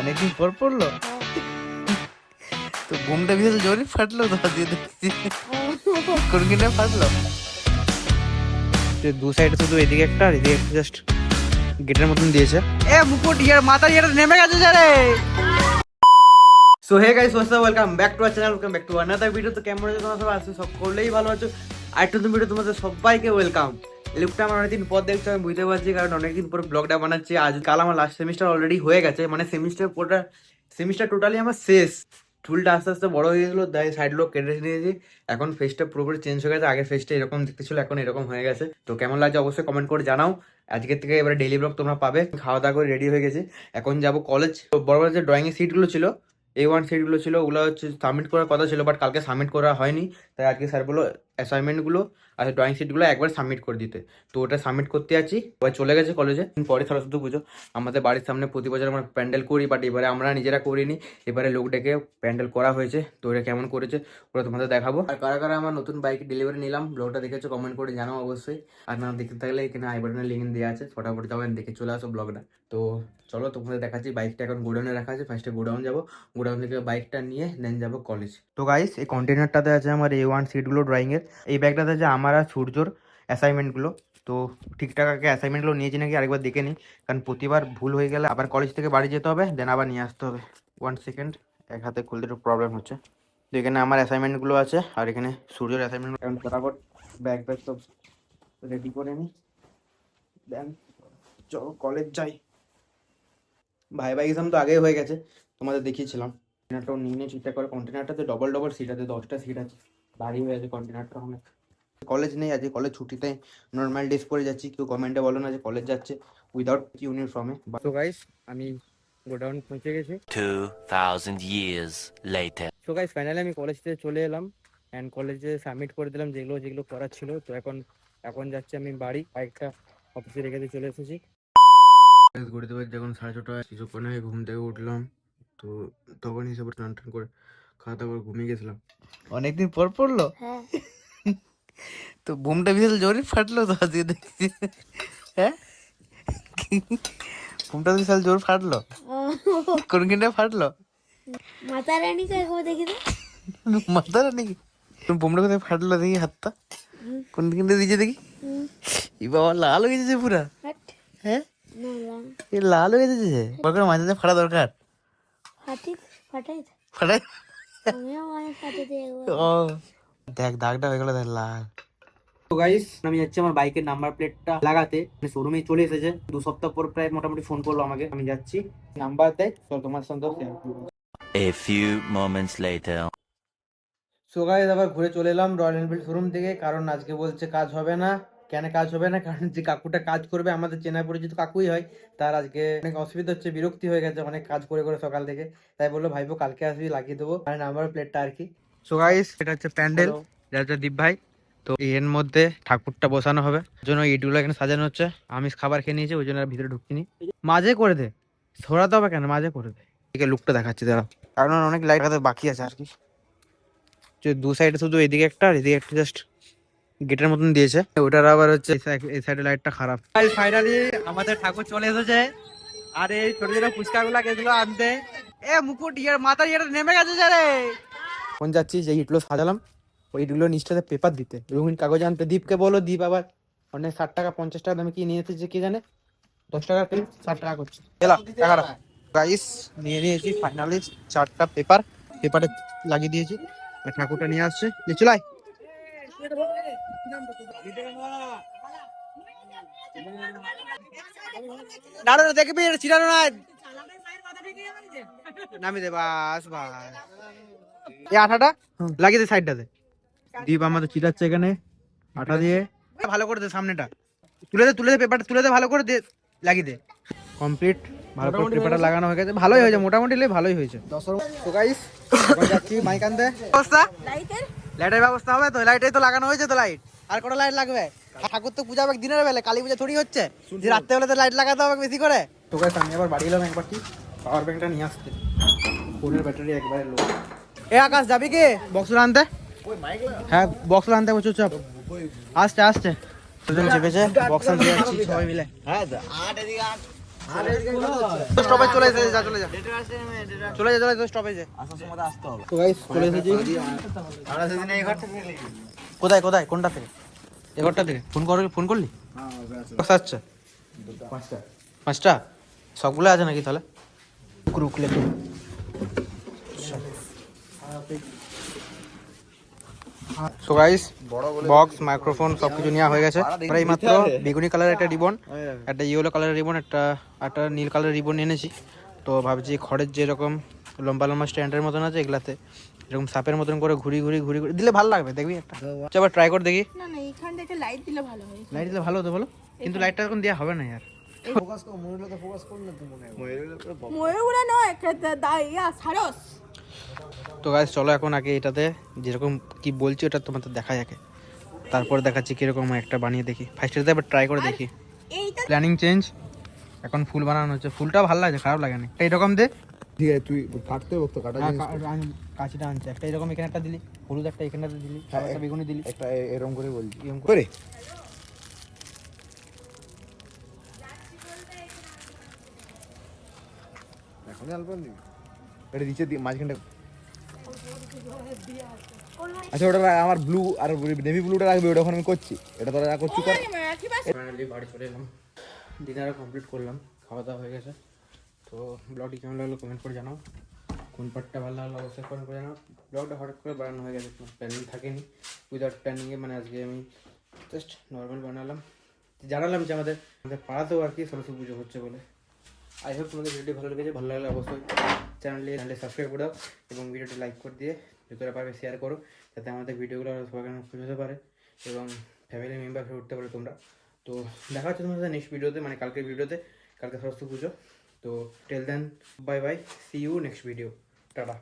অনেকদিন পর পড়লো তো ঘুমটা বিশাল জোরে ফাটলো তো দিয়ে দেখছি কোন কিনে ফাটলো দু সাইডে শুধু এদিকে একটা আর এদিকে একটা জাস্ট গেটের মতন দিয়েছে এ মুকুট ইয়ার মাথা ইয়ার নেমে গেছে রে। So hey guys what's up, welcome back to our channel, welcome back to another video. তো কেমন আছো তোমরা সবাই? আছো সকলেই ভালো আছো। আর একটা নতুন ভিডিও তোমাদের সবাইকে ওয়েলকাম। এই লুকটা আমার অনেকদিন পর দেখছো, আমি বুঝতে পারছি, কারণ অনেকদিন পর ব্লগটা বানাচ্ছি। আজ কাল আমার লাস্ট সেমিস্টার অলরেডি হয়ে গেছে, মানে সেমিস্টার টোটালি আমার শেষ। চুলটা আস্তে আস্তে বড় হয়ে গেছিলো, তাই সাইড লোক কেটে নিয়েছি। এখন ফেসটা পুরোপুরি চেঞ্জ হয়ে গেছে। আগের ফেসটা এরকম দেখতে ছিল, এখন এরকম হয়ে গেছে। তো কেমন লাগছে অবশ্যই কমেন্ট করে জানাও। আজকের থেকে এবারে ডেইলি ব্লগ তোমরা পাবে। খাওয়া দাওয়া করে রেডি হয়ে গেছি, এখন যাবো কলেজ। বড় বড় যে ড্রয়িং এর সিটগুলো ছিল, A1 সিটগুলো ছিল, ওগুলো হচ্ছে সাবমিট করার কথা ছিল, বাট কালকে সাবমিট করা হয়নি। তাই আজকে স্যার বললো অ্যাসাইনমেন্টগুলো আর ড্রয়িং সিটগুলো একবার সাবমিট করে দিতে। তো ওটা সাবমিট করতে আছি। এবার চলে গেছে কলেজে। পরে সরস্বতী পুজো, আমাদের বাড়ির সামনে প্রতি বছর আমরা প্যান্ডেল করি, বাট এবারে আমরা নিজেরা করিনি, এবারে লোক ডেকে প্যান্ডেল করা হয়েছে। তো এটা কেমন করেছে ওটা তোমাদের দেখাবো। আর কারা কারা আমার নতুন বাইক ডেলিভারি নিলাম ব্লগটা দেখেছো কমেন্ট করে জানাও অবশ্যই। আর না দেখতে থাকলে এখানে আই বাটনের লিঙ্ক দেওয়া আছে, ফটাফট যাবেন দেখে চলে আসো ব্লগটা। তো চলো তোমাদের দেখাচ্ছি। বাইকটা এখন গোডাউনে রাখা আছে, ফার্স্টে গোডাউন যাবো, গোডাউন থেকে বাইকটা নিয়ে দেন যাবো কলেজ। তো গাইস এই কন্টেনারটাতে আছে আমার A1 সিটগুলো ড্রয়িংয়ের, এই ব্যাগটাতে আছে আমার আর সূর্যর অ্যাসাইনমেন্টগুলো। তো ঠিকঠাক আগে অ্যাসাইনমেন্টগুলো নিয়েছি নাকি আরেকবার দেখে নিই, কারণ প্রতিবার ভুল হয়ে গেলে আবার কলেজ থেকে বাড়ি যেতে হবে, দেন আবার নিয়ে আসতে হবে। 1 সেকেন্ড, এক হাতে খুলতে একটু প্রবলেম হচ্ছে। তো এখানে আমার অ্যাসাইনমেন্টগুলো আছে, আর এখানে সূর্যের অ্যাসাইনমেন্ট। এখন ফটাফট ব্যাগ সব রেডি করে নিই, দেন চলো কলেজ যাই। ভাইবা এক্সাম তো আগেই হয়ে গেছে, তোমাদের দেখিয়েছিলাম। কন্টেনারটাও নিয়ে নিয়ে ঠিকঠাক করে। কন্টেনারটাতে ডবল ডবল সিট আছে, 10টা সিট আছে, ভারী হয়ে আছে কন্টেনারটা অনেক। কলেজ নেই আজকে, কলেজ ছুটিতে নর্মাল ড্রেস পরে যাচ্ছি। কেউ কমেন্টে বলো না যে কলেজ যাচ্ছে উইদাউট ইউনিফর্মে। তো গাইস আমি গোডাউন পৌঁছে গেছি 2000 years later. So guys finally আমি কলেজ থেকে চলে এলাম অ্যান্ড কলেজে সাবমিট করে দিলাম যেগুলো যেগুলো করার ছিল। তো এখন যাচ্ছি আমি বাড়ি, বাইকটা অফিসে রেখে দিয়ে চলে এসেছি। ঘুরতে পারছি যখন 6:30 কিছুক্ষণ আগে ঘুম থেকে উঠলাম, তো তখন হিসাবে টান টান করে খাওয়া দাওয়া করে ঘুমিয়ে গেছিলাম। অনেকদিন পর পড়লো তো ঘুমটা বিশাল জোরে ফাটলো তো আজকে দেখছি। হ্যাঁ ঘুমটা বিশাল জোর ফাটলো, কোন কিনটা ফাটলো? মাথা রানী কো দেখি তো, মাথা নাকি ঘুমটা কোথায় ফাটলো দেখি, হাতটা কোন কিনটা দিয়েছে দেখি। ই বাবা লাল হয়ে গেছে পুরা। হ্যাঁ এই লাল হয়ে গেছে, ওকে মাঝে ফাটা দরকার। ফাটাই ফাটাই আমিও মানে ফাটাতে ও দেখ দাগটা হয়ে গেল, দেখ লাল। তো গাইস আমি যাচ্ছি আমার বাইকের নাম্বার প্লেটটা লাগাতে, শোরুমে চলে এসেছে। 2 সপ্তাহ পর প্রায় মোটামুটি ফোন করলো আমাকে, আমি যাচ্ছি নাম্বার দেয়। তো তোমার সঙ্গে A few moments later. So guys আবার ঘুরে চলে এলাম রয়্যাল এনফিল্ড শোরুম থেকে, কারণ আজকে বলছে কাজ হবে না। কেন কাজ হবে না? কারণ যে কাকুটা কাজ করবে, আমাদের চেনা পরিচিত কাকুই হয়, তার আজকে অনেক অসুবিধা হচ্ছে, বিরক্তি হয়ে গেছে অনেক কাজ করে করে সকাল থেকে। তাই বললো ভাইবো কালকে আসবি লাগিয়ে দেবো, মানে নাম্বার প্লেটটা আর কি। সো গাইস এটা হচ্ছে প্যান্ডেল, এটা হচ্ছে দীপ ভাই। তো এর মধ্যে ঠাকুরটা বসানো হবে, জন্য ইটগুলো এখানে সাজানো হচ্ছে। আমিষ খাবার খেয়ে নিয়েছি, ওই জন্য আর ভিতরে ঢুকিনি। মাঝে করে দে, ছড়াতে হবে কেন, মাঝে করে দে। এদিকে লুকটা দেখাচ্ছি দাঁড়া, কারণ অনেক লাইট বাকি আছে আর কি। দু সাইডে শুধু এদিকে একটা আর এদিকে একটা জাস্ট গেটের মতন দিয়েছে, ওটার আবার হচ্ছে এই সাইডে লাইটটা খারাপ। ফাইনালি আমাদের ঠাকুর চলে এসেছে, আর এই ছোট ছোট ফুচকা গুলা গেছিল আনতে। এ মুকুট ইয়ার মাথা ইয়ার নেমে গেছে রে। কোন যাচ্ছি যে ইটগুলো সাজালাম, ওই ইটগুলো নিচটাতে পেপার দিতে, রঙিন কাগজ আনতে। দীপকে বলো, দীপ আবার অনেক 60 টাকা 50 টাকা দামে কি নিয়ে এসেছে কে জানে, 10 টাকা তেল 60 টাকা করছে। গাইস নিয়ে নিয়েছি ফাইনালি 4টা পেপারে লাগিয়ে দিয়েছি। ঠাকুরটা নিয়ে আসছে, চলাই না দেখবি চিরানো না, নামি দে বাস ভাই। এই আঠাটা লাগিয়ে দে সাইডটাতে। দীপ আমাদের চিরাচ্ছে এখানে আঠা দিয়ে, ভালো করে দে সামনেটা, তুলে দে পেপারটা তুলে দে, ভালো করে দে, লাগিয়ে দে। কমপ্লিট, ভালো করে পেপারটা লাগানো হয়ে গেছে, ভালোই হয়েছে মোটামুটি, ভালোই হয়েছে। তো গাইস এখন যাচ্ছি মাইক আনতে। অবস্থা লাইটের ব্যবস্থা হবে তো, লাইটেই তো লাগানো হয়েছে তো, লাইট আর কটা লাইট লাগবে? ঠাকুর তো পূজা হবে দিনের বেলা, কালী পূজা থোড়ি হচ্ছে যে রাত্রে বেলা তো লাইট লাগাতে হবে বেশি করে। তো গাইস আমি আবার বাড়ি এলাম একবার কি পাওয়ার ব্যাংকটা নিয়ে আসতে, ফোনের ব্যাটারি একবারে লো। এ আকাশ যাবি কি বক্সগুলো আনতে? হ্যাঁ বক্সগুলো আনতে বলছো, চাপ আসছে চেপেছে বক্স আনতে যাচ্ছি সবাই মিলে। স্টপেজ চলে এসেছে, যা চলে যা চলে যা চলে যা স্টপেজে। তো গাইস চলে এসেছি। কোথায় কোথায় কোনটা থেকে? এ ঘরটা থেকে ফোন করলি? আচ্ছা 5টা সবগুলো আছে নাকি তাহলে? রুকলে সো গাইস বক্স মাইক্রোফোন সবকিছু নেওয়া হয়ে গেছে। আমরা এই মাত্র বেগুনি কালারের একটা রিবন, একটা ইয়েলো কালারের রিবন, একটা নীল কালারের রিবন এনেছি। তো ভাবছি খড়ের যেরকম লম্বা লম্বা স্ট্যান্ডের মতন আছে এগুলাতে এরকম সাপের মতন করে ঘুরি দিলে ভালো লাগবে, দেখবি একটা। চল আবার ট্রাই করে দেখি। না না এখান থেকে লাইট দিলে ভালো হয়। লাইট দিলে ভালো হতো বলো, কিন্তু লাইটটা এখন দেওয়া হবে না यार। ময়ূরগুলো নয় ইয়া সারস। তো গাইস চলো এখন আগে এটাতে যেরকম কি বলছি ওটা তোমাদের দেখাই আগে, তারপর দেখাচ্ছি কিরকম একটা বানিয়ে দেখি। ফার্স্টে একবার ট্রাই করে দেখি। এইটা প্ল্যানিং চেঞ্জ, এখন ফুল বানানো হচ্ছে। ফুলটা ভালো লাগছে, খারাপ লাগে না। এইরকম দে, ঠিক আছে তুই কাটতে হোক তো কাটা জিনিস কাঁচিটা আনছে একটা এরকম, এখানে একটা দিলি হলুদ, একটা এখানটাতে দিলি, একটা বেগুনি দিলি, একটা এরকম করে বলছি এরকম করে এখনই অল্প দিবি এটা নিচে দিয়ে মাঝখানটা। আচ্ছা ওটা আমার ব্লু আর নেভি ব্লুটা রাখবি, ওটা এখন আমি করছি, এটা তোরা যা করছি কর। ফাইনালি বাড়ি চলে এলাম, ডিনারও কমপ্লিট করলাম, খাওয়া দাওয়া হয়ে গেছে। তো ব্লগটি কেমন লাগলো কমেন্ট করে জানাও, কোন পার্টটা ভালো লাগলো অবশ্যই কমেন্ট করে জানাও। ব্লগটা হঠাৎ করে বানানো হয়ে গেছে, কোনো প্ল্যানিং থাকেনি, উইদাউট প্ল্যানিংয়ে মানে আজকে আমি জাস্ট নর্মাল বানালাম। জানালাম যে আমাদের পাড়াতেও আর কি সরস্বতী পুজো হচ্ছে বলে। আই হোপ তোমাদের ভিডিওটি ভালো লেগেছে, ভালো লাগলে অবশ্যই চ্যানেলটি সাবস্ক্রাইব করে দাও এবং ভিডিওটি লাইক করে দিয়ে যতটা পারবে শেয়ার করো, যাতে আমাদের ভিডিওগুলো সবাইকে পৌঁছতে পারে এবং ফ্যামিলি মেম্বার হয়ে উঠতে পারে তোমরা। তো দেখা হচ্ছে তোমাদের সাথে নেক্সট ভিডিওতে, মানে কালকের ভিডিওতে, কালকে সরস্বতী পুজো। তো till then bye bye, see you next video, tata.